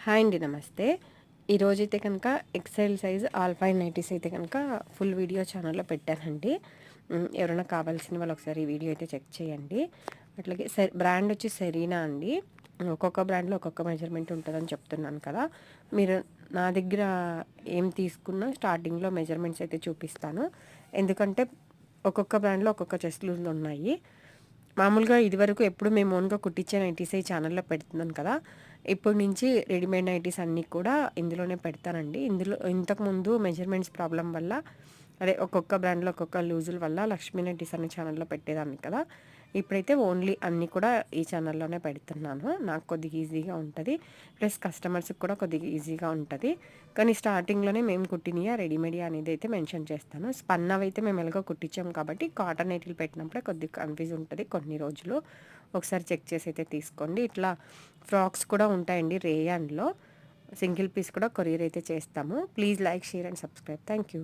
Hi అండి, నమస్తే. ఈరోజైతే కనుక ఎక్సెల్ సైజ్ ఆల్ఫైన్ నైటీస్ అయితే కనుక ఫుల్ వీడియో ఛానల్లో పెట్టానండి. ఎవరైనా కావాల్సిన వాళ్ళు ఒకసారి ఈ వీడియో అయితే చెక్ చేయండి. అట్లాగే బ్రాండ్ వచ్చి సెరీనా అండి. ఒక్కొక్క బ్రాండ్లో ఒక్కొక్క మెజర్మెంట్ ఉంటుందని చెప్తున్నాను కదా. మీరు నా దగ్గర ఏం తీసుకున్నా స్టార్టింగ్లో మెజర్మెంట్స్ అయితే చూపిస్తాను. ఎందుకంటే ఒక్కొక్క బ్రాండ్లో ఒక్కొక్క చెస్ట్ లూజ్లు ఉన్నాయి. మామూలుగా ఇదివరకు ఎప్పుడు మేము ఓన్గా కుట్టించే నైటీస్ ఈ ఛానల్లో పెడుతున్నాను కదా. ఇప్పటి నుంచి రెడీమేడ్ నైటీస్ అన్నీ కూడా ఇందులోనే పెడతానండి. ఇంతకుముందు మెజర్మెంట్స్ ప్రాబ్లం వల్ల అదే ఒక్కొక్క బ్రాండ్లో ఒక్కొక్క లూజుల వల్ల లక్ష్మీ నైటీస్ అనే ఛానల్లో పెట్టేదాన్ని కదా. ఇప్పుడైతే ఓన్లీ అన్నీ కూడా ఈ ఛానల్లోనే పెడుతున్నాను. నాకు కొద్దిగా ఈజీగా ఉంటుంది, ప్లస్ కస్టమర్స్కి కూడా కొద్దిగా ఈజీగా ఉంటుంది. కానీ స్టార్టింగ్లోనే మేము కుట్టినయా రెడీమేడియా అనేది అయితే మెన్షన్ చేస్తాను. స్పన్నవి అయితే మేము ఎలాగో కుట్టించాం కాబట్టి కాటన్ నైటీలు పెట్టినప్పుడే కొద్దిగా కన్ఫ్యూజ్ ఉంటుంది కొన్ని రోజులు. ఒకసారి చెక్ చేసి అయితే తీసుకోండి. ఇట్లా ఫ్రాక్స్ కూడా ఉంటాయండి రేయాన్లో. సింగిల్ పీస్ కూడా కొరియర్ అయితే చేస్తాము. Please like, share and subscribe. Thank you.